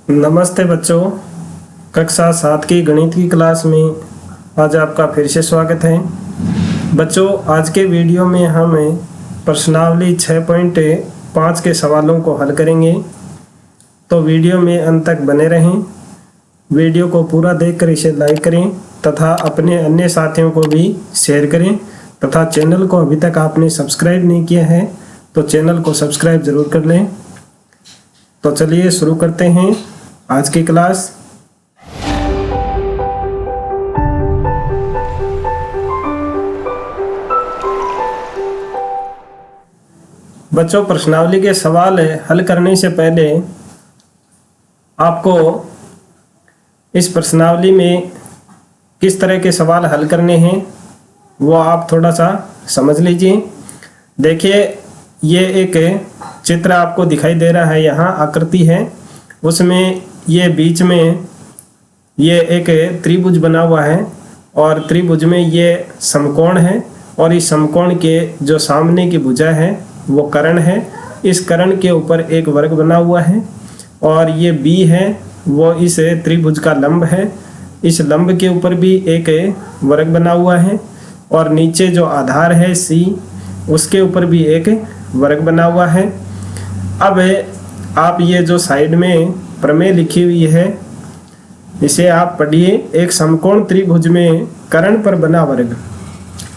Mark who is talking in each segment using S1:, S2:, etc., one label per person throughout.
S1: नमस्ते बच्चों, कक्षा 7 की गणित की क्लास में आज आपका फिर से स्वागत है। बच्चों, आज के वीडियो में हम प्रश्नावली 6.5 के सवालों को हल करेंगे, तो वीडियो में अंत तक बने रहें। वीडियो को पूरा देखकर इसे लाइक करें तथा अपने अन्य साथियों को भी शेयर करें तथा चैनल को अभी तक आपने सब्सक्राइब नहीं किया है तो चैनल को सब्सक्राइब जरूर कर लें। तो चलिए शुरू करते हैं आज की क्लास। बच्चों, प्रश्नावली के सवाल हल करने से पहले आपको इस प्रश्नावली में किस तरह के सवाल हल करने हैं वो आप थोड़ा सा समझ लीजिए। देखिए, ये एक चित्र आपको दिखाई दे रहा है, यहाँ आकृति है, उसमें ये बीच में ये एक त्रिभुज बना हुआ है और त्रिभुज में ये समकोण है और इस समकोण के जो सामने की भुजा है वो कर्ण है। इस कर्ण के ऊपर एक वर्ग बना हुआ है और ये बी है वो इस त्रिभुज का लंब है। इस लंब के ऊपर भी एक वर्ग बना हुआ है और नीचे जो आधार है सी, उसके ऊपर भी एक वर्ग बना हुआ है। अब आप ये जो साइड में प्रमेय लिखी हुई है इसे आप पढ़िए। एक समकोण त्रिभुज में कर्ण पर बना वर्ग,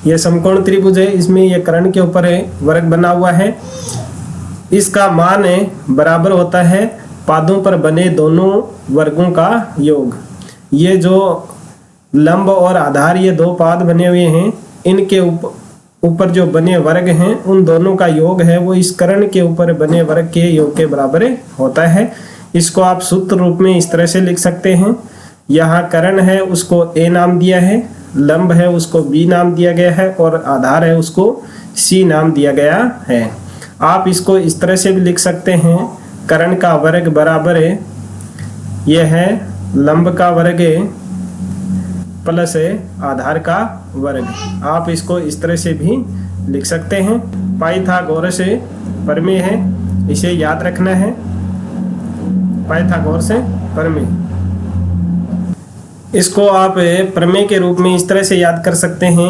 S1: ये समकोण त्रिभुज है, इसमें ये कर्ण के ऊपर वर्ग बना हुआ है। इसका मान बराबर होता है पादों पर बने दोनों वर्गों का योग। ये जो लंब और आधार, ये दो पाद बने हुए हैं, इनके ऊपर जो बने वर्ग हैं उन दोनों का योग है वो इस कर्ण के ऊपर बने वर्ग के योग के बराबर होता है। इसको आप सूत्र रूप में इस तरह से लिख सकते हैं। यहाँ कर्ण है उसको ए नाम दिया है, लंब है उसको बी नाम दिया गया है और आधार है उसको सी नाम दिया गया है। आप इसको इस तरह से भी लिख सकते हैं, कर्ण का वर्ग बराबर यह है लंब का वर्ग प्लस आधार का वर्ग। आप इसको इस तरह से भी लिख सकते हैं। पाइथागोरस प्रमेय है, इसे याद रखना है, पाइथागोरस प्रमेय। इसको आप प्रमेय के रूप में इस तरह से याद कर सकते हैं।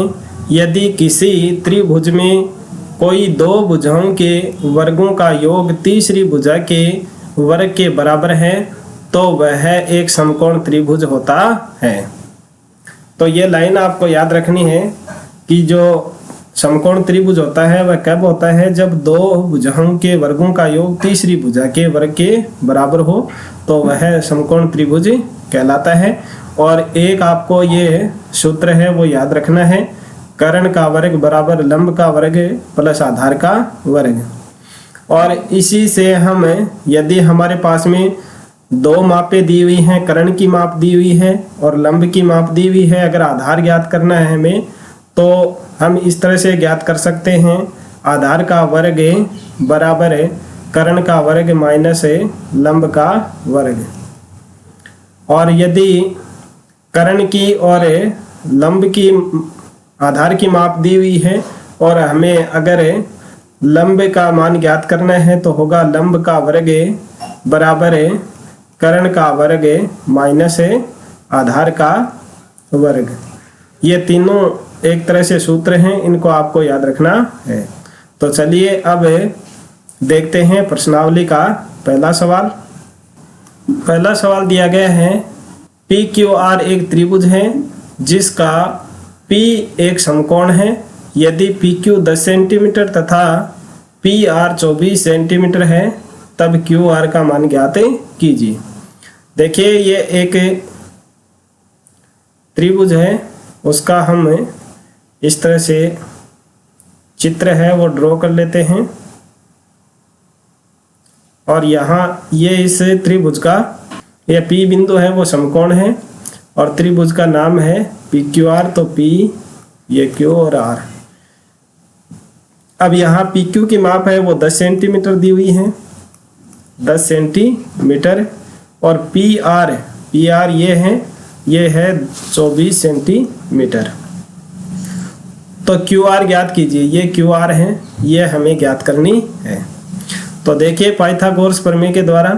S1: यदि किसी त्रिभुज में कोई दो भुजाओं के वर्गों का योग तीसरी भुजा के वर्ग के बराबर है तो वह एक समकोण त्रिभुज होता है। तो ये लाइन आपको याद रखनी है कि जो समकोण त्रिभुज होता है वह कब होता है, जब दो भुजाओं के वर्गों का योग तीसरी भुजा के वर्ग के बराबर हो तो वह समकोण त्रिभुज कहलाता है। और एक आपको ये सूत्र है वो याद रखना है, कर्ण का वर्ग बराबर लंब का वर्ग प्लस आधार का वर्ग। और इसी से हम, यदि हमारे पास में दो मापें दी हुई हैं, कर्ण की माप दी हुई है और लंब की माप दी हुई है, अगर आधार ज्ञात करना है हमें तो हम इस तरह से ज्ञात कर सकते हैं, आधार का वर्ग बराबर कर्ण का वर्ग माइनस लंब का वर्ग। और यदि कर्ण की और लंब की आधार की माप दी हुई है और हमें अगर लंब का मान ज्ञात करना है तो होगा लंब का वर्ग बराबर कर्ण का वर्ग माइनस आधार का वर्ग। ये तीनों एक तरह से सूत्र हैं, इनको आपको याद रखना है। तो चलिए अब देखते हैं प्रश्नावली का पहला सवाल। पहला सवाल दिया गया है, पी क्यू आर एक त्रिभुज है जिसका पी एक समकोण है। यदि पी क्यू 10 सेंटीमीटर तथा पी आर 24 सेंटीमीटर है तब क्यू आर का मान ज्ञात कीजिए। देखिए, ये एक त्रिभुज है, उसका हम इस तरह से चित्र है वो ड्रॉ कर लेते हैं। और यहाँ ये इस त्रिभुज का ये पी बिंदु है वो समकोण है और त्रिभुज का नाम है पी क्यू आर। तो पी ये क्यू और आर। अब यहाँ पी क्यू की माप है वो 10 सेंटीमीटर दी हुई है, 10 सेंटीमीटर। और पी आर ये है 24 सेंटीमीटर। तो क्यू आर ज्ञात कीजिए। ये क्यू आर है, ये हमें ज्ञात करनी है। तो देखिए पाइथागोरस प्रमेय के द्वारा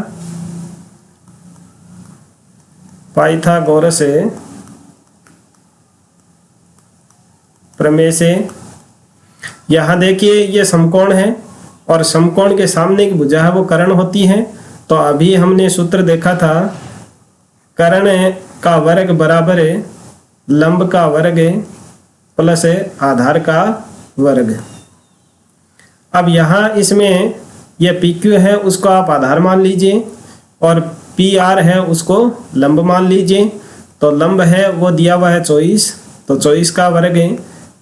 S1: पाइथागोरस प्रमेय से। यहाँ देखिए ये समकोण है और समकोण के सामने की भुजा है वो कर्ण होती है। तो अभी हमने सूत्र देखा था, कर्ण का वर्ग बराबर लंब का वर्ग प्लस आधार का वर्ग। अब यहाँ इसमें यह PQ है उसको आप आधार मान लीजिए और PR है उसको लंब मान लीजिए। तो लंब है वो दिया हुआ है 24, तो 24 का वर्ग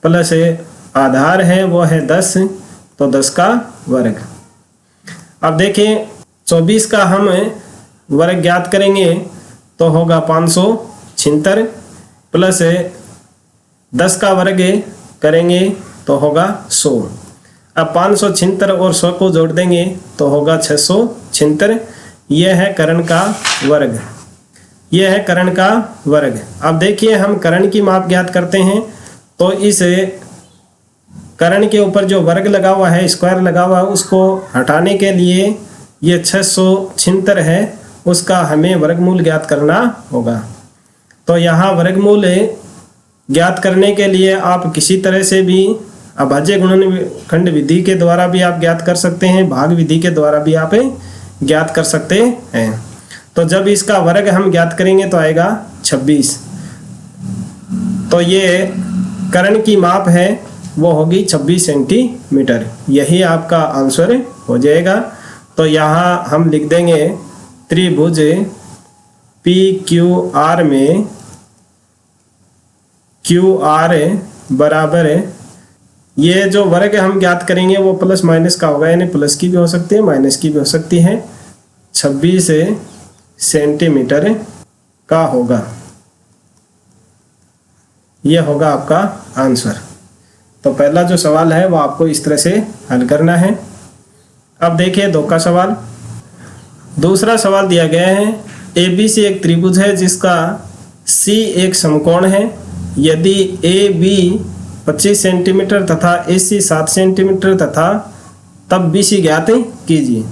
S1: प्लस आधार है वो है 10, तो 10 का वर्ग। अब देखें 24 का हम वर्ग ज्ञात करेंगे तो होगा 576 प्लस 10 का वर्ग करेंगे तो होगा 100। अब 576 और 100 को जोड़ देंगे तो होगा 676। यह है कर्ण का वर्ग, यह है कर्ण का वर्ग। अब देखिए हम कर्ण की माप ज्ञात करते हैं तो इस कर्ण के ऊपर जो वर्ग लगा हुआ है, स्क्वायर लगा हुआ है, उसको हटाने के लिए ये 676 है उसका हमें वर्गमूल ज्ञात करना होगा। तो यहाँ वर्गमूल ज्ञात करने के लिए आप किसी तरह से भी अभाज्य गुणनखंड विधि के द्वारा भी आप ज्ञात कर सकते हैं, भाग विधि के द्वारा भी आप ज्ञात कर सकते हैं। तो जब इसका वर्ग हम ज्ञात करेंगे तो आएगा 26। तो ये कर्ण की माप है वो होगी 26 सेंटीमीटर। यही आपका आंसर हो जाएगा। तो यहाँ हम लिख देंगे त्रिभुज PQR में QR बराबर ये जो वर्ग हम ज्ञात करेंगे वो प्लस माइनस का होगा, यानी प्लस की भी हो सकती है माइनस की भी हो सकती है, 26 सेंटीमीटर का होगा। ये होगा आपका आंसर। तो पहला जो सवाल है वो आपको इस तरह से हल करना है। अब देखिए दो का सवाल। दूसरा सवाल दिया गया है ABC एक त्रिभुज है जिसका C एक समकोण है। यदि AB 25 सेंटीमीटर तथा AC 7 सेंटीमीटर तथा तब BC ज्ञात कीजिए।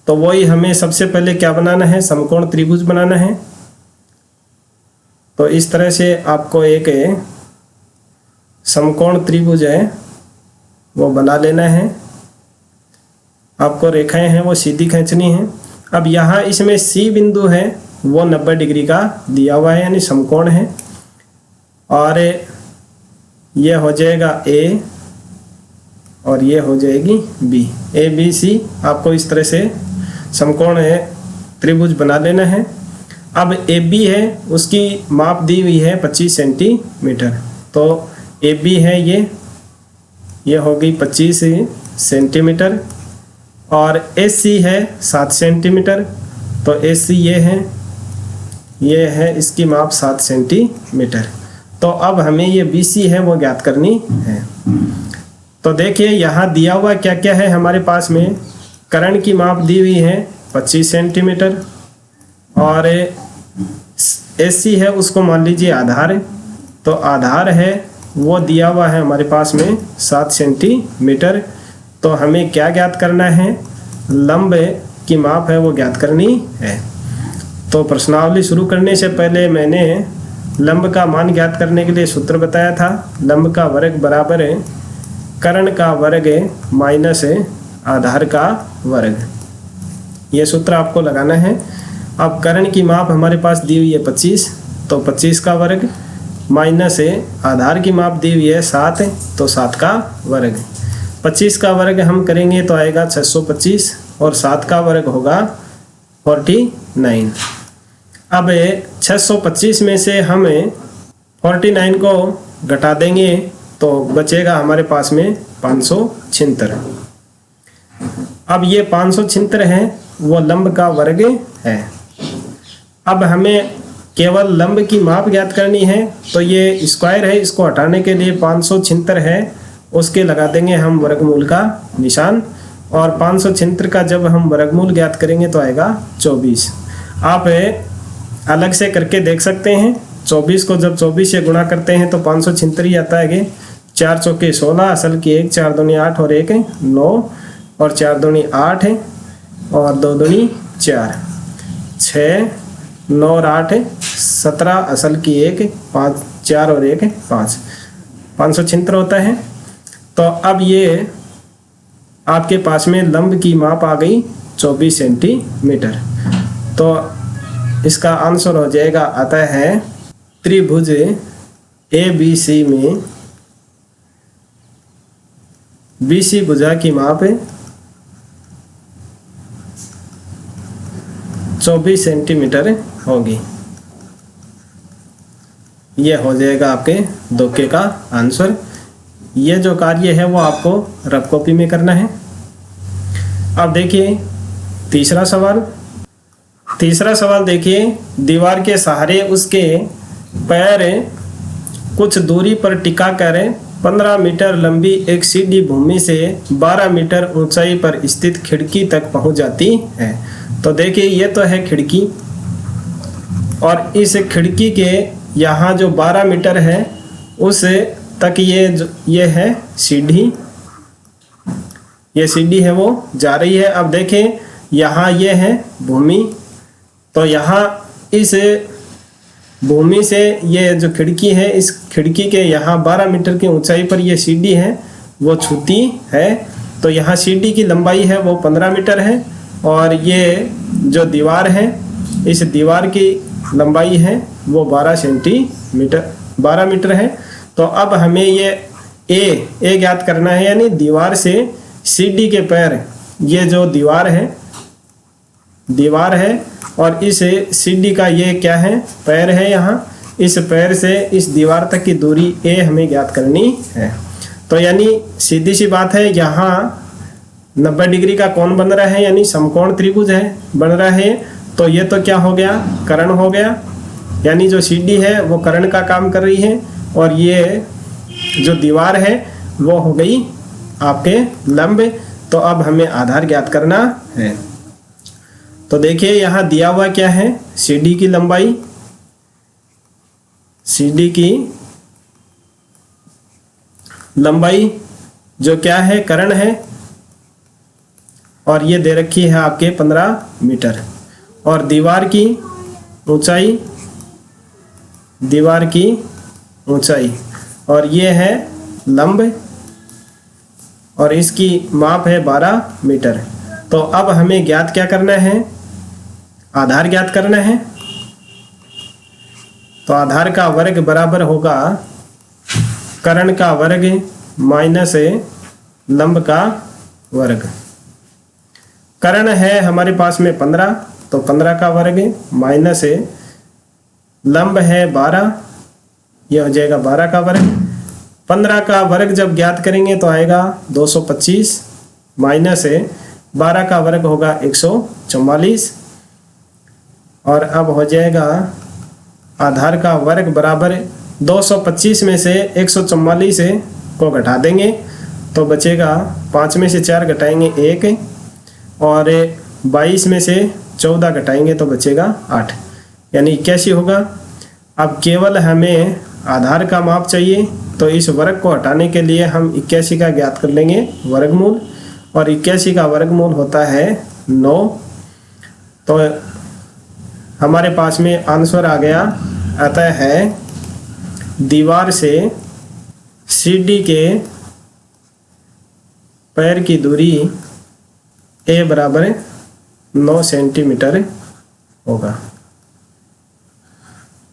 S1: तो वही हमें सबसे पहले क्या बनाना है, समकोण त्रिभुज बनाना है। तो इस तरह से आपको एक समकोण त्रिभुज है वो बना लेना है। आपको रेखाएं हैं वो सीधी खींचनी है। अब यहाँ इसमें C बिंदु है वो 90 डिग्री का दिया हुआ है, यानी समकोण है। और ये हो जाएगा A और ये हो जाएगी B। ABC आपको इस तरह से समकोण है त्रिभुज बना लेना है। अब AB है उसकी माप दी हुई है 25 सेंटीमीटर। तो AB है ये होगी 25 सेंटीमीटर और AC है 7 सेंटीमीटर। तो AC ये है इसकी माप 7 सेंटीमीटर। तो अब हमें ये BC है वो ज्ञात करनी है। तो देखिए यहाँ दिया हुआ क्या क्या है हमारे पास में। कर्ण की माप दी हुई है 25 सेंटीमीटर और AC है उसको मान लीजिए आधार। तो आधार है वो दिया हुआ है हमारे पास में 7 सेंटीमीटर। तो हमें क्या ज्ञात करना है, लंब की माप है वो ज्ञात करनी है। तो प्रश्नावली शुरू करने से पहले मैंने लंब का मान ज्ञात करने के लिए सूत्र बताया था। लंब का वर्ग बराबर है कर्ण का वर्ग माइनस आधार का वर्ग। ये सूत्र आपको लगाना है। अब कर्ण की माप हमारे पास दी हुई है 25, तो 25 का वर्ग माइनस आधार की माप दी हुई है 7, तो 7 का वर्ग। 25 का वर्ग हम करेंगे तो आएगा 625 और 7 का वर्ग होगा 49। अब 625 में से हम 49 को घटा देंगे तो बचेगा हमारे पास में 576। अब ये 576 है वो लंब का वर्ग है। अब हमें केवल लंब की माप ज्ञात करनी है। तो ये स्क्वायर है इसको हटाने के लिए 576 है उसके लगा देंगे हम वर्गमूल का निशान। और 576 का जब हम वर्गमूल ज्ञात करेंगे तो आएगा 24। आप अलग से करके देख सकते हैं। 24 को जब 24 से गुणा करते हैं तो 576 ही आता है। 4 चौके 16, असल की 1, 4 दूनी 8 और 1 9 और 4 दूनी 8 और 2 दूनी 4, 6 9 और 8 17 असल की 1, 5 4 और 1 5, 576 होता है। तो अब ये आपके पास में लंब की माप आ गई 24 सेंटीमीटर। तो इसका आंसर हो जाएगा, आता है त्रिभुज ABC में BC भुजा की माप 24 सेंटीमीटर होगी। ये हो जाएगा आपके धोखे का आंसर। ये जो कार्य है वो आपको रफ कॉपी में करना है। अब देखिए तीसरा सवाल। तीसरा सवाल देखिए, दीवार के सहारे उसके पैर कुछ दूरी पर टिका कर 15 मीटर लंबी एक सीधी भूमि से 12 मीटर ऊंचाई पर स्थित खिड़की तक पहुंच जाती है। तो देखिए ये तो है खिड़की, और इस खिड़की के यहाँ जो 12 मीटर है उस तक ये है सीढ़ी, ये सीढ़ी है वो जा रही है। अब देखें यहाँ ये है भूमि, तो यहाँ इस भूमि से ये जो खिड़की है, इस खिड़की के यहाँ 12 मीटर की ऊंचाई पर ये सीढ़ी है वो छूती है। तो यहाँ सीढ़ी की लंबाई है वो 15 मीटर है, और ये जो दीवार है इस दीवार की लंबाई है वो 12 मीटर है। तो अब हमें ये ए ज्ञात करना है, यानी दीवार से सीढ़ी के पैर, ये जो दीवार है और इस सीढ़ी का ये क्या है, पैर है। यहाँ इस पैर से इस दीवार तक की दूरी ए हमें ज्ञात करनी है। तो यानी सीधी सी बात है, यहाँ 90 डिग्री का कोण बन रहा है, यानी समकोण त्रिभुज है बन रहा है। तो ये तो क्या हो गया, कर्ण हो गया, यानी जो सीढ़ी है वो कर्ण का काम कर रही है, और ये जो दीवार है वो हो गई आपके लंब। तो अब हमें आधार ज्ञात करना है। तो देखिए यहाँ दिया हुआ क्या है, सीढ़ी की लंबाई, सीढ़ी की लंबाई जो क्या है, कर्ण है, और ये दे रखी है आपके 15 मीटर, और दीवार की ऊंचाई, और ये है लंब, और इसकी माप है 12 मीटर। तो अब हमें ज्ञात क्या करना है, आधार ज्ञात करना है। तो आधार का वर्ग बराबर होगा कर्ण का वर्ग माइनस लंब का वर्ग। कर्ण है हमारे पास में 15, तो 15 का वर्ग माइनस लंब है 12, यह हो जाएगा 12 का वर्ग। 15 का वर्ग जब ज्ञात करेंगे तो आएगा 225, माइनस 12 का वर्ग होगा 144, और अब हो जाएगा आधार का वर्ग बराबर 225 में से 144 को घटा देंगे तो बचेगा 5 में से 4 घटाएंगे 1, और 22 में से 14 घटाएंगे तो बचेगा 8, यानी 81 होगा। अब केवल हमें आधार का माप चाहिए, तो इस वर्ग को हटाने के लिए हम 81 का ज्ञात कर लेंगे वर्गमूल, और 81 का वर्गमूल होता है 9। तो हमारे पास में आंसर आ गया, आता है दीवार से सीढ़ी के पैर की दूरी ए बराबर 9 सेंटीमीटर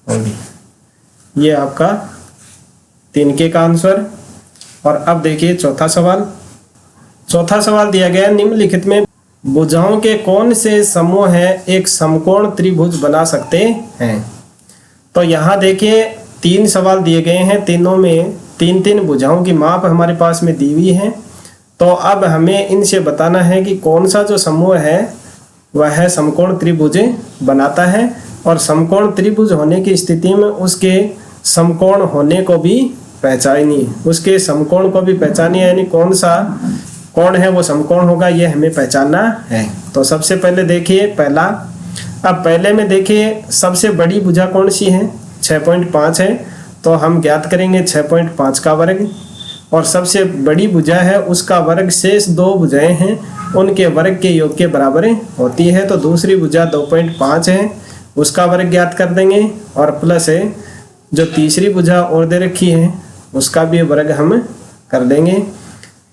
S1: होगी। ये आपका 3 का आंसर। और अब देखिए चौथा सवाल। चौथा सवाल दिया गया, निम्नलिखित में भुजाओं के कौन से समूह है एक समकोण त्रिभुज बना सकते हैं। तो यहाँ देखिए 3 सवाल दिए गए हैं, तीनों में 3-3 भुजाओं की माप हमारे पास में दी हुई है। तो अब हमें इनसे बताना है कि कौन सा जो समूह है वह समकोण त्रिभुज बनाता है, और समकोण त्रिभुज होने की स्थिति में उसके समकोण होने को भी पहचानिए, उसके समकोण को भी पहचानिए, यानी कौन सा कोण है वो समकोण होगा, ये हमें पहचानना है। तो सबसे पहले देखिए पहला। अब पहले में देखिए सबसे बड़ी भुजा कौन सी है, 6.5 है, तो हम ज्ञात करेंगे 6.5 का वर्ग, और सबसे बड़ी भुजा है उसका वर्ग शेष 2 भुजाएं हैं उनके वर्ग के योग के बराबर होती है। तो दूसरी भुजा 2.5 है, उसका वर्ग ज्ञात कर देंगे और प्लस है जो तीसरी भुजा और दे रखी है उसका भी वर्ग हम कर देंगे।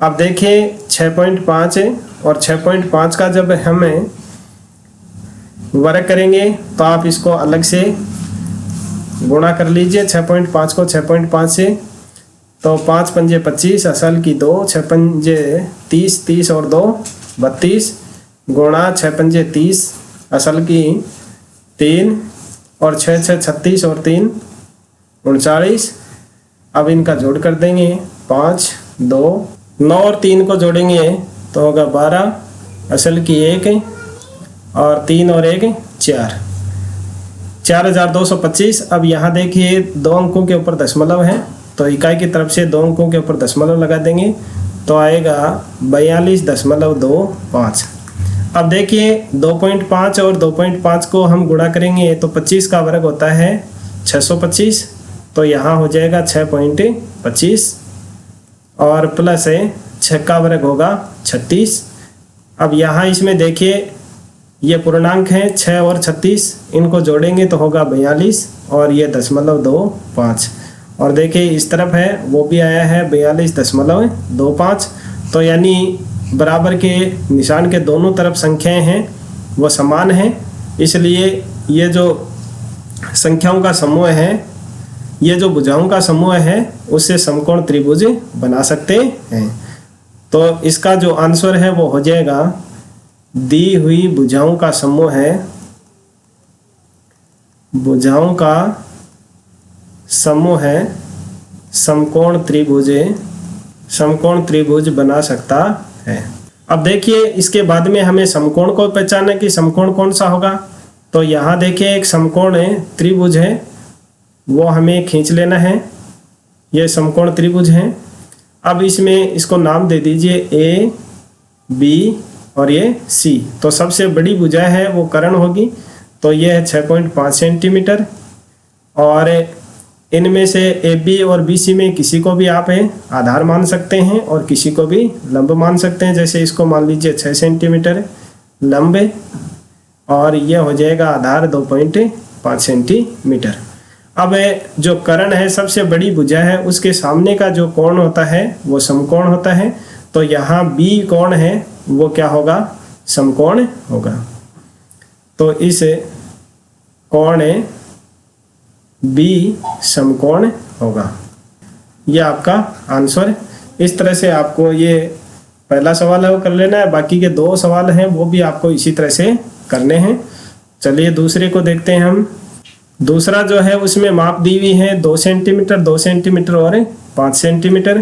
S1: अब देखिए 6.5 है और 6.5 का जब हमें वर्ग करेंगे तो आप इसको अलग से गुणा कर लीजिए 6.5 को 6.5 से, तो 5 पंजे 25 असल की 2, 6 पंजे 30, 30 और 2 32 गुणा 6 पंजे 30 असल की 3 और 6 6 36 और 3 39। अब इनका जोड़ कर देंगे 5 2 9 और 3 को जोड़ेंगे तो होगा 12 असल की 1 और 3 और 1 4, 4225। अब यहाँ देखिए 2 अंकों के ऊपर दशमलव है तो इकाई की तरफ से 2 अंकों के ऊपर दशमलव लगा देंगे तो आएगा 42.25। अब देखिए 2.5 और 2.5 को हम गुणा करेंगे तो 25 का वर्ग होता है 625, तो यहाँ हो जाएगा 6.25 और प्लस है 6 का वर्ग होगा 36। अब यहाँ इसमें देखिए ये पूर्णांक हैं 6 और 36, इनको जोड़ेंगे तो होगा 42 और ये 0.25 और देखिए इस तरफ है वो भी आया है 42.25। तो यानी बराबर के निशान के दोनों तरफ संख्याएं हैं वो समान हैं, इसलिए ये जो संख्याओं का समूह है, ये जो भुजाओं का समूह है उससे समकोण त्रिभुज बना सकते हैं। तो इसका जो आंसर है वो हो जाएगा दी हुई भुजाओं का समूह है, भुजाओं का समूह है समकोण त्रिभुज बना सकता है। अब देखिए इसके बाद में हमें समकोण को पहचानना कि समकोण कौन सा होगा। तो यहाँ देखिए एक समकोण त्रिभुज है वो हमें खींच लेना है, ये समकोण त्रिभुज है। अब इसमें इसको नाम दे दीजिए ए बी और ये सी। तो सबसे बड़ी भुजा है वो कर्ण होगी, तो ये है 6.5 सेंटीमीटर और इनमें से ए बी और बी सी में किसी को भी आप आधार मान सकते हैं और किसी को भी लंब मान सकते हैं। जैसे इसको मान लीजिए 6 सेंटीमीटर लंब और यह हो जाएगा आधार 2.5 सेंटीमीटर। अब जो कर्ण है सबसे बड़ी भुजा है उसके सामने का जो कोण होता है वो समकोण होता है, तो यहाँ बी कोण है वो क्या होगा, समकोण होगा। तो इस कोण बी समकोण होगा, यह आपका आंसर। इस तरह से आपको ये पहला सवाल है वो कर लेना है, बाकी के 2 सवाल हैं वो भी आपको इसी तरह से करने हैं। चलिए दूसरे को देखते हैं हम। दूसरा जो है उसमें माप दी हुई है 2 सेंटीमीटर 2 सेंटीमीटर और 5 सेंटीमीटर।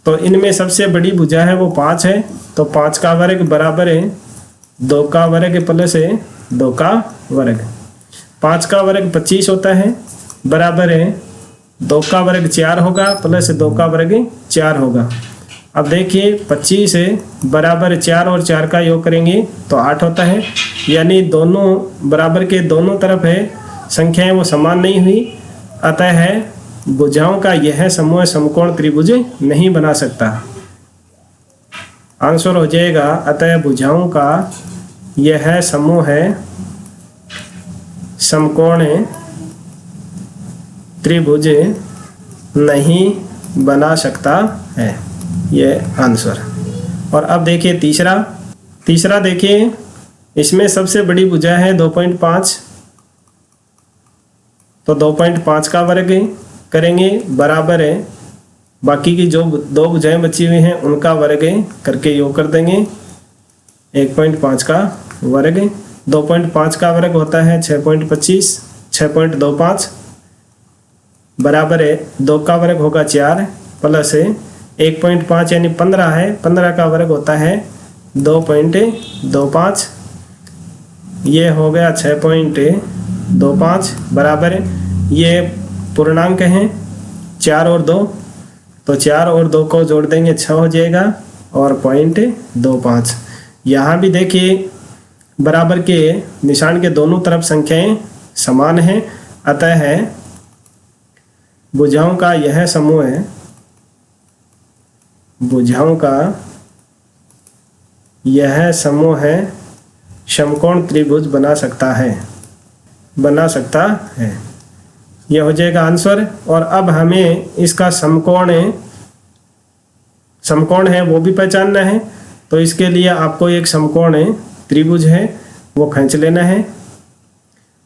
S1: तो इनमें सबसे बड़ी भुजा है वो 5 है, तो 5 का वर्ग बराबर है 2 का वर्ग प्लस 2 का वर्ग। 5 का वर्ग 25 होता है, बराबर है 2 का वर्ग 4 होगा प्लस 2 का वर्ग 4 होगा। अब देखिए 25 है बराबर 4 और 4 का योग करेंगे तो 8 होता है, यानी दोनों बराबर के दोनों तरफ है संख्याएं वो समान नहीं हुई, अतः है भुजाओं का यह समूह समकोण त्रिभुज नहीं बना सकता। आंसर हो जाएगा अतः भुजाओं का यह समूह है समकोण त्रिभुज नहीं बना सकता है, यह आंसर। और अब देखिए तीसरा देखिए इसमें सबसे बड़ी भुजा है 2.5, तो 2.5 का वर्ग करेंगे बराबर है बाकी की जो 2 भुजाएं बची हुई हैं उनका वर्ग करके योग कर देंगे 1.5 का वर्ग। 2.5 का वर्ग होता है 6.25 बराबर है 2 का वर्ग होगा 4 प्लस 1.5 यानी 15 है, 15 का वर्ग होता है 2.25, ये हो गया 6.25 बराबर ये पूर्णांक हैं 4 और 2, तो 4 और 2 को जोड़ देंगे 6 हो जाएगा और 0.25। यहाँ भी देखिए बराबर के निशान के दोनों तरफ संख्याएं समान हैं, अतः है भुजाओं का यह समूह है, भुजाओं का यह समूह है समकोण त्रिभुज बना सकता है। बना सकता है। यह हो जाएगा आंसर। और अब हमें इसका समकोण है वो भी पहचानना है। तो इसके लिए आपको एक समकोण त्रिभुज है वो खींच लेना है।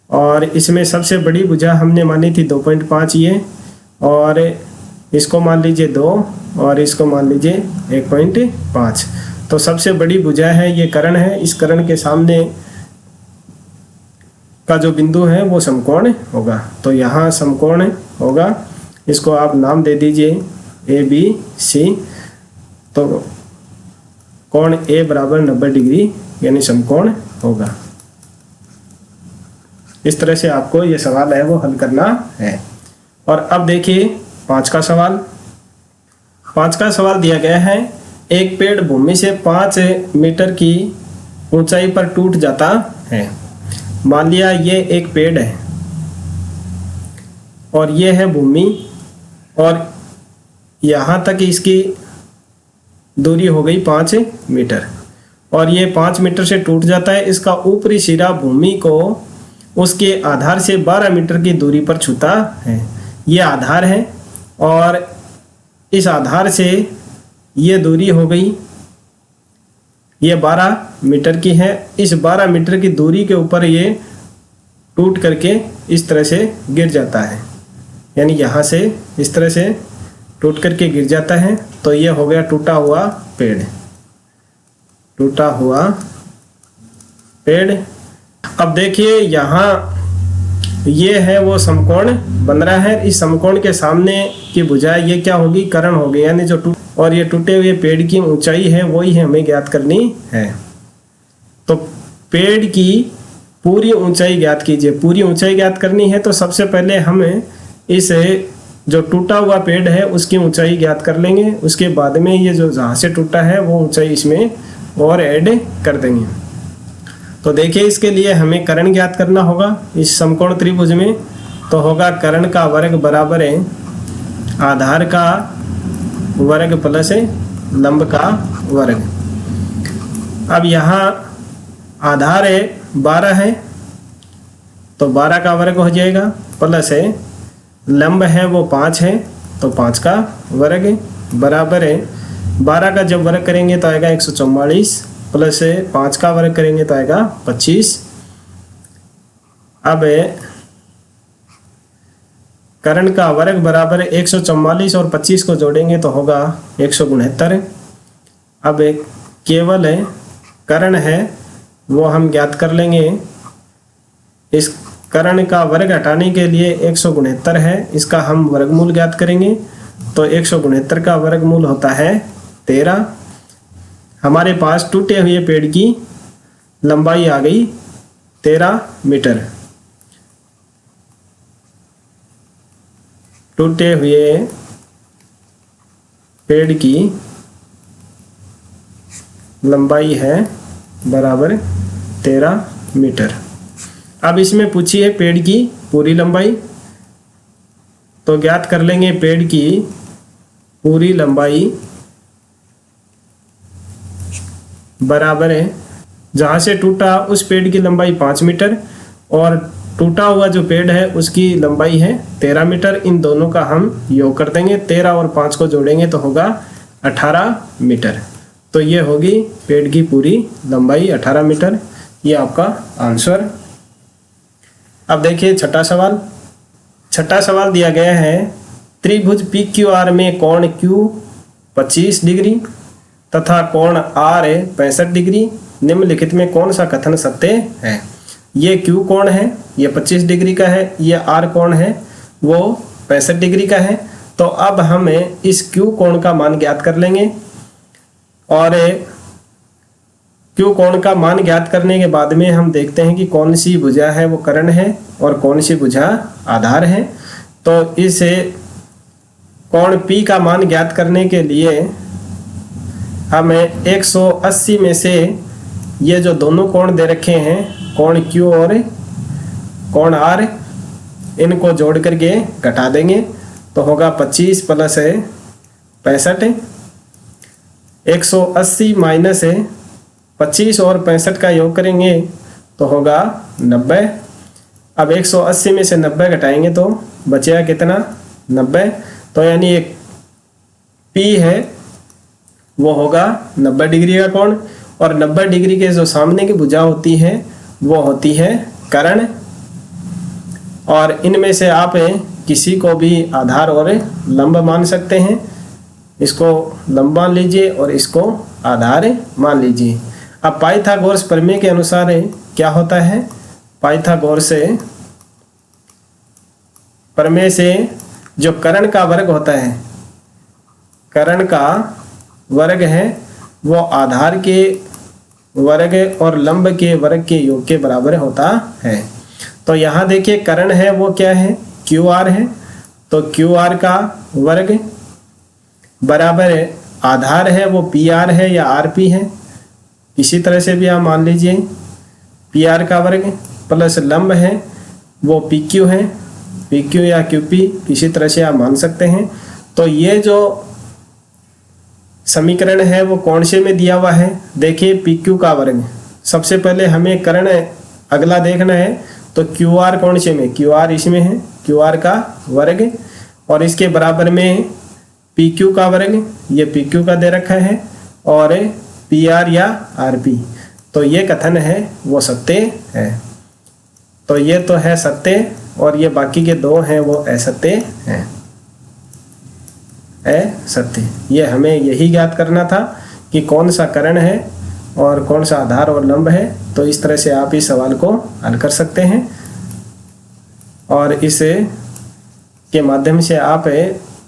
S1: और इसमें सबसे बड़ी भुजा हमने मानी थी 2.5 ये, और इसको मान लीजिए 2 और इसको मान लीजिए 1.5। तो सबसे बड़ी भुजा है ये कर्ण है। इस कर्ण के सामने का जो बिंदु है वो समकोण होगा। तो यहाँ समकोण होगा, इसको आप नाम दे दीजिए ABC। तो कोण A बराबर 90 डिग्री यानी समकोण होगा। इस तरह से आपको ये सवाल है वो हल करना है। और अब देखिए 5 का सवाल। 5 का सवाल दिया गया है, एक पेड़ भूमि से 5 मीटर की ऊंचाई पर टूट जाता है। मान लिया ये एक पेड़ है और ये है भूमि, और यहाँ तक इसकी दूरी हो गई 5 मीटर, और ये 5 मीटर से टूट जाता है। इसका ऊपरी सिरा भूमि को उसके आधार से 12 मीटर की दूरी पर छूता है। ये आधार है और इस आधार से ये दूरी हो गई, ये 12 मीटर की है। इस 12 मीटर की दूरी के ऊपर ये टूट करके इस तरह से गिर जाता है, यानी यहाँ से इस तरह से टूट करके गिर जाता है। तो ये हो गया टूटा हुआ पेड़, टूटा हुआ पेड़। अब देखिए यहाँ ये है वो समकोण बन रहा है। इस समकोण के सामने की भुजा ये क्या होगी, कर्ण होगी, यानी जो और ये टूटे हुए पेड़ की ऊंचाई है वही हमें ज्ञात करनी है। तो पेड़ की पूरी ऊंचाई ज्ञात कीजिए। पूरी ऊंचाई ज्ञात करनी है तो सबसे पहले हमें इस जो टूटा हुआ पेड़ है उसकी ऊंचाई ज्ञात कर लेंगे। उसके बाद में ये जो जहाँ से टूटा है वो ऊंचाई इसमें और ऐड कर देंगे। तो देखिए इसके लिए हमें कर्ण ज्ञात करना होगा इस समकोण त्रिभुज में। तो होगा कर्ण का वर्ग बराबर है आधार का वर्ग प्लस लंब का वर्ग। अब यहाँ आधार है 12 है तो 12 का वर्ग हो जाएगा, प्लस है लंब है वो 5 है तो 5 का वर्ग बराबर है 12 का जब वर्ग करेंगे तो आएगा 144, प्लस 5 का वर्ग करेंगे तो आएगा 25। अब कर्ण का वर्ग बराबर 144 और 25 को जोड़ेंगे तो होगा 169। अब केवल कर्ण है वो हम ज्ञात कर लेंगे। इस कर्ण का वर्ग हटाने के लिए 169 है, इसका हम वर्गमूल ज्ञात करेंगे। तो 169 का वर्गमूल होता है 13। हमारे पास टूटे हुए पेड़ की लंबाई आ गई 13 मीटर। टूटे हुए पेड़ की लंबाई है बराबर 13 मीटर। अब इसमें पूछी है पेड़ की पूरी लंबाई, तो ज्ञात कर लेंगे पेड़ की पूरी लंबाई बराबर है जहाँ से टूटा उस पेड़ की लंबाई 5 मीटर और टूटा हुआ जो पेड़ है उसकी लंबाई है 13 मीटर। इन दोनों का हम योग कर देंगे, 13 और 5 को जोड़ेंगे तो होगा 18 मीटर। तो ये होगी पेड़ की पूरी लंबाई 18 मीटर। ये आपका आंसर। अब देखिए छठा सवाल। छठा सवाल दिया गया है त्रिभुज PQR में कोण Q 25 डिग्री तथा कोण R 65 डिग्री। निम्नलिखित में कौन सा कथन सत्य है। ये Q कोण है, ये 25 डिग्री का है, ये R कोण है वो 65 डिग्री का है। तो अब हमें इस Q कोण का मान ज्ञात कर लेंगे और Q कोण का मान ज्ञात करने के बाद में हम देखते हैं कि कौन सी भुजा है वो कर्ण है और कौन सी भुजा आधार है। तो इस कोण P का मान ज्ञात करने के लिए हमें 180 में से ये जो दोनों कोण दे रखे हैं कोण Q और कोण R, इनको जोड़ करके घटा देंगे तो होगा 25 प्लस 65। 180 माइनस 25 और 65 का योग करेंगे तो होगा 90। अब 180 में से 90 घटाएंगे तो बचेगा कितना, 90। तो यानी एक P है वो होगा 90 डिग्री का कोण, और 90 डिग्री के जो सामने की भुजा होती है वो होती है कर्ण। और इनमें से आप किसी को भी आधार और लंब मान सकते हैं। इसको लंब मान लीजिए और इसको आधार मान लीजिए। अब पाइथागोरस प्रमेय के अनुसार क्या होता है, पाइथागोरस प्रमेय से जो कर्ण का वर्ग होता है, कर्ण का वर्ग है वो आधार के वर्ग और लंब के वर्ग के योग के बराबर होता है। तो यहाँ देखिए कर्ण है वो क्या है, QR है, तो QR का वर्ग बराबर है आधार है वो PR है या RP है, इसी तरह से भी आप मान लीजिए PR का वर्ग प्लस लंब है वो PQ है, PQ या QP किसी तरह से आप मान सकते हैं। तो ये जो समीकरण है वो कौन से में दिया हुआ है, देखिए PQ का वर्ग। सबसे पहले हमें कर्ण अगला देखना है, तो QR कौन से में, QR इसमें है, QR का वर्ग, और इसके बराबर में PQ का वर्ग, ये PQ का दे रखा है, और PR या RP। तो ये कथन है वो सत्य है। तो ये तो है सत्य, और ये बाकी के दो हैं वो असत्य हैं, असत्य। ये हमें यही ज्ञात करना था कि कौन सा कर्ण है और कौन सा आधार और लंब है। तो इस तरह से आप इस सवाल को हल कर सकते हैं, और इस के माध्यम से आप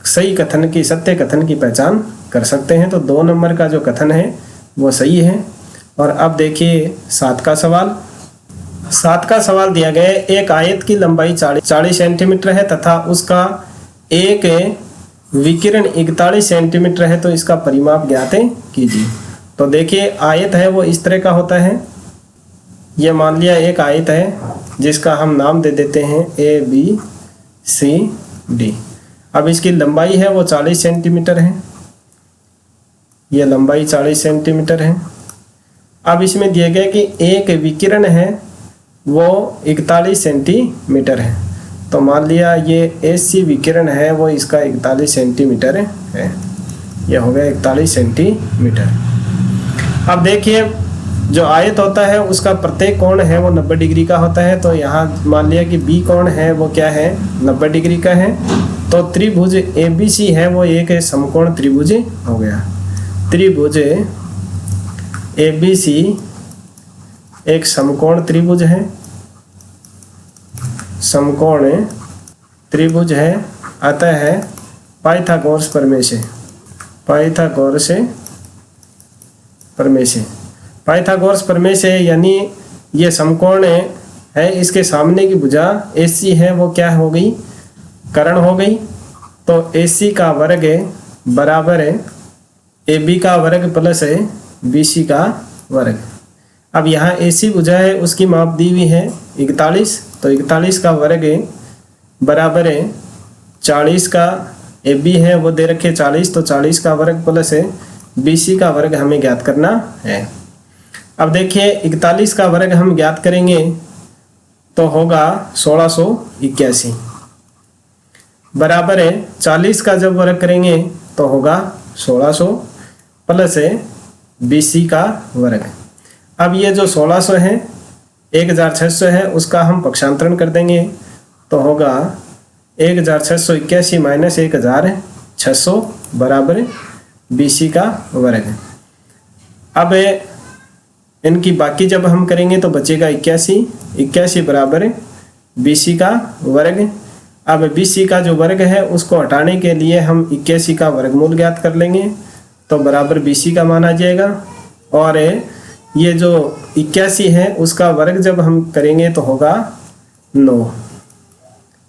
S1: सही कथन की, सत्य कथन की पहचान कर सकते हैं। तो 2 नंबर का जो कथन है वो सही है। और अब देखिए 7 का सवाल। 7 का सवाल दिया गया है, एक आयत की लंबाई 40 सेंटीमीटर है तथा उसका एक विकिरण 41 सेंटीमीटर है, तो इसका परिमाप ज्ञात कीजिए। तो देखिए आयत है वो इस तरह का होता है। ये मान लिया एक आयत है जिसका हम नाम दे देते हैं ABCD। अब इसकी लंबाई है वो 40 सेंटीमीटर है, ये लंबाई 40 सेंटीमीटर है। अब इसमें दिया गया कि एक विकिरण है वो 41 सेंटीमीटर है, तो मान लिया ये AC विकिरण है वो इसका 41 सेंटीमीटर है, यह हो गया 41 सेंटीमीटर। अब देखिए जो आयत होता है उसका प्रत्येक कोण है वो 90 डिग्री का होता है। तो यहाँ मान लिया कि B कोण है वो क्या है, 90 डिग्री का है। तो त्रिभुज ABC है वो एक समकोण त्रिभुज हो गया। त्रिभुज ABC एक समकोण त्रिभुज है, समकोण त्रिभुज है। अतः है पाइथागोरस प्रमेय से, पाइथागोरस प्रमेय से, पाइथागोरस प्रमेय से, यानी ये समकोण है, इसके सामने की भुजा AC है वो क्या हो गई, कर्ण हो गई। तो AC का वर्ग बराबर है AB का वर्ग प्लस BC का वर्ग। अब यहाँ AC भुजा है उसकी माप दी हुई है 41, तो 41 का वर्ग बराबर है 40 का AB है वो दे रखे 40, तो 40 का वर्ग प्लस BC का वर्ग हमें ज्ञात करना है। अब देखिए 41 का वर्ग हम ज्ञात करेंगे तो होगा 1681, बराबर है 40 का जब वर्ग करेंगे तो होगा 1600 प्लस BC का वर्ग। अब ये जो 1600 है 1600 है उसका हम पक्षांतरण कर देंगे तो होगा 1681 माइनस 1600 बराबर BC का वर्ग। अब इनकी बाकी जब हम करेंगे तो बचेगा 81 बराबर BC का वर्ग। अब BC का जो वर्ग है उसको हटाने के लिए हम 81 का वर्गमूल ज्ञात कर लेंगे तो बराबर BC का मान आ जाएगा। और ये जो 81 है उसका वर्ग जब हम करेंगे तो होगा 9,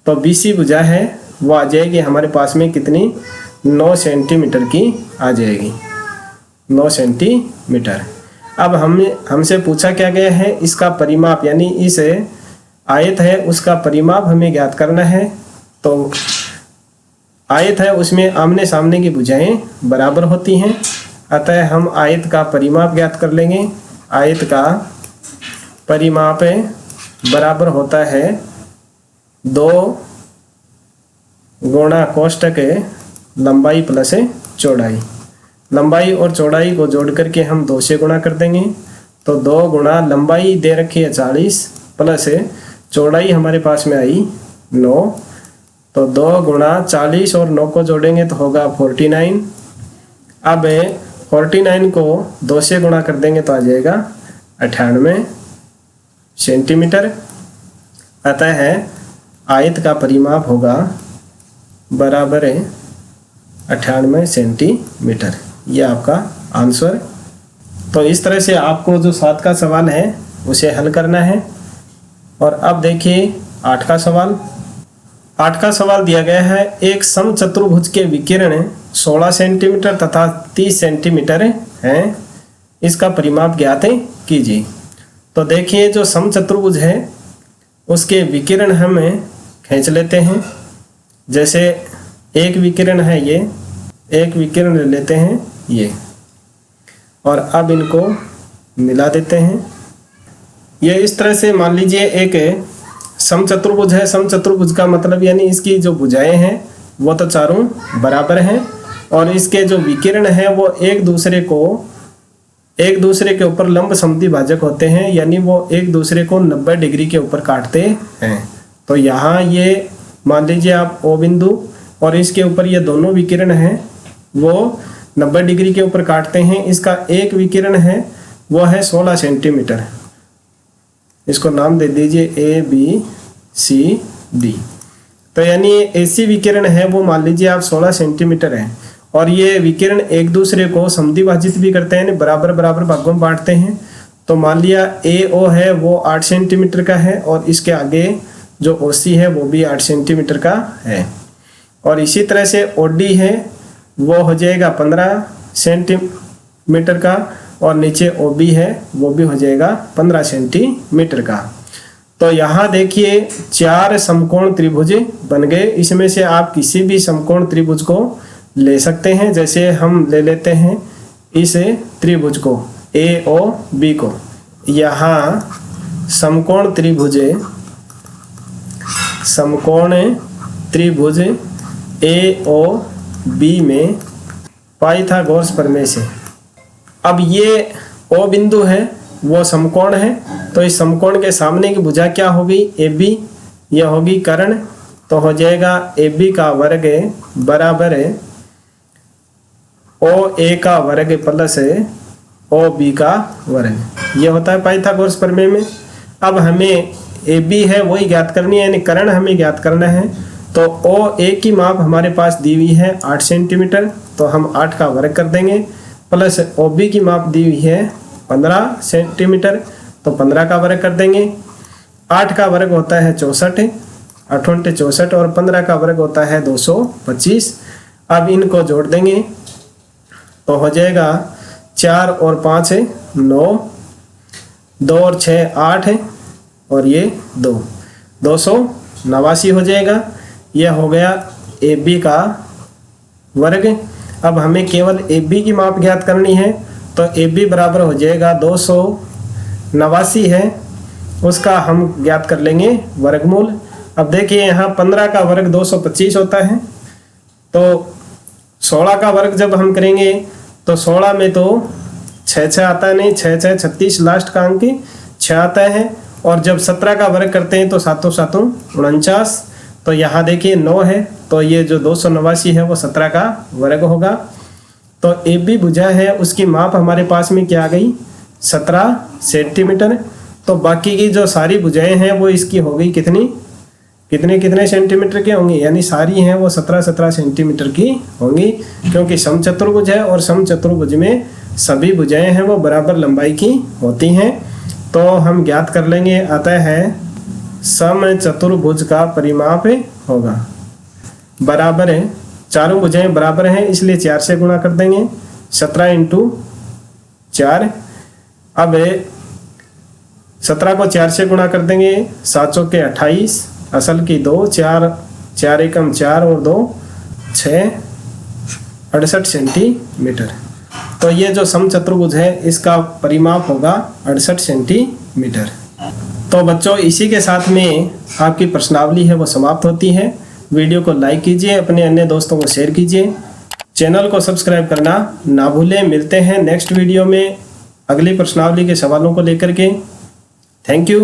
S1: तो BC भुजा है वो आ जाएगी हमारे पास में कितनी, 9 सेंटीमीटर की आ जाएगी, 9 सेंटीमीटर। अब हमसे पूछा क्या गया है, इसका परिमाप, यानी इस आयत है उसका परिमाप हमें ज्ञात करना है। तो आयत है उसमें आमने सामने की भुजाएं बराबर होती हैं, अतः हम आयत का परिमाप ज्ञात कर लेंगे। आयत का परिमाप बराबर होता है 2 गुणा कोष्टक लंबाई प्लस चौड़ाई। लंबाई और चौड़ाई को जोड़ करके हम 2 से गुणा कर देंगे, तो 2 गुणा लंबाई दे रखी है 40 प्लस चौड़ाई हमारे पास में आई 9, तो 2 गुणा 40 और 9 को जोड़ेंगे तो होगा 49। अब 49 को 2 से गुणा कर देंगे तो आ जाएगा 98 सेंटीमीटर। अतः है आयत का परिमाप होगा बराबर 98 सेंटीमीटर। यह आपका आंसर। तो इस तरह से आपको जो 7 का सवाल है उसे हल करना है। और अब देखिए 8 का सवाल। 8 का सवाल दिया गया है, एक समचतुर्भुज के विकिरण 16 सेंटीमीटर तथा 30 सेंटीमीटर हैं, इसका परिमाप ज्ञात कीजिए। तो देखिए जो समचतुर्भुज है उसके विकिरण हम खींच लेते हैं। जैसे एक विकिरण है ये, एक विकिरण ले लेते हैं ये, और अब इनको मिला देते हैं। ये इस तरह से मान लीजिए एक समचतुर्भुज है। समचतुर्भुज का मतलब यानी इसकी जो भुजाएं हैं वो तो चारों बराबर हैं, और इसके जो विकिरण है वो एक दूसरे के ऊपर लंब समद्विभाजक होते हैं, यानी वो एक दूसरे को 90 डिग्री के ऊपर काटते हैं। तो यहाँ ये मान लीजिए आप O बिंदु और इसके ऊपर ये दोनों विकिरण हैं वो 90 डिग्री के ऊपर काटते हैं। इसका एक विकिरण है वो है 16 सेंटीमीटर। इसको नाम दे दीजिए ABCD। तो यानी ऐसी विकिरण है वो मान लीजिए आप 16 सेंटीमीटर है, और ये विकिरण एक दूसरे को समद्विभाजित भी करते हैं, बराबर बराबर भागों में बांटते हैं। तो मान लिया AO है वो 8 सेंटीमीटर का है, और इसके आगे जो OC है वो भी 8 सेंटीमीटर का है। और इसी तरह से OD है वो हो जाएगा 15 सेंटीमीटर का, और नीचे OB है वो भी हो जाएगा 15 सेंटीमीटर का। तो यहाँ देखिए 4 समकोण त्रिभुज बन गए। इसमें से आप किसी भी समकोण त्रिभुज को ले सकते हैं। जैसे हम ले लेते हैं इस त्रिभुज को AOB को। यहाँ समकोण त्रिभुज AOB में पाइथागोरस प्रमेय से। अब ये O बिंदु है वो समकोण है, तो इस समकोण के सामने की भुजा क्या होगी? AB। यह होगी कर्ण, तो हो जाएगा AB का वर्ग बराबर OA का वर्ग प्लस OB का वर्ग। यह होता है पाइथागोरस प्रमेय में। अब हमें AB है वही ज्ञात करनी है, यानी कर्ण हमें ज्ञात करना है। तो OA की माप हमारे पास दी हुई है 8 सेंटीमीटर, तो हम 8 का वर्ग कर देंगे, प्लस OB की माप दी हुई है 15 सेंटीमीटर, तो 15 का वर्ग कर देंगे। 8 का वर्ग होता है 64, 8 × 64, और 15 का वर्ग होता है 225। अब इनको जोड़ देंगे तो हो जाएगा 4 और 5 9, 2 और 6 8, और ये 289 हो जाएगा। यह हो गया AB का वर्ग। अब हमें केवल AB की माप ज्ञात करनी है, तो AB बराबर हो जाएगा 289 है, उसका हम ज्ञात कर लेंगे वर्गमूल। अब देखिए यहाँ 15 का वर्ग 225 होता है, तो 16 का वर्ग जब हम करेंगे तो 16 में तो 6 आता है, नहीं 6 6 36, लास्ट का अंक 6 आता है। और जब 17 का वर्ग करते हैं तो 7 7 49, तो यहाँ देखिए 9 है, तो ये जो 289 है वो 17 का वर्ग होगा। तो AB भुजा है उसकी माप हमारे पास में क्या आ गई? 17 सेंटीमीटर। तो बाकी की जो सारी भुजाएं हैं वो इसकी हो गई कितने सेंटीमीटर की होंगी? यानी सारी हैं वो 17 सेंटीमीटर की होंगी, क्योंकि समचतुर्भुज है और समचतुर्भुज में सभी भुजाएं हैं वो बराबर लंबाई की होती हैं। तो हम ज्ञात कर लेंगे, अतः है समचतुर्भुज का परिमाप होगा बराबर है, चारों भुजाएं बराबर हैं इसलिए 4 से गुणा कर देंगे, 17 × 4। अब 17 को 4 से गुणा कर देंगे, 7 चौके 28, असल की 2, 4 एकम 4 और 2 6, 68 सेंटीमीटर। तो ये जो समचतुर्भुज है इसका परिमाप होगा 68 सेंटीमीटर। तो बच्चों इसी के साथ में आपकी प्रश्नावली है वो समाप्त होती है। वीडियो को लाइक कीजिए, अपने अन्य दोस्तों को शेयर कीजिए, चैनल को सब्सक्राइब करना ना भूलें। मिलते हैं नेक्स्ट वीडियो में अगली प्रश्नावली के सवालों को लेकर के। Thank you.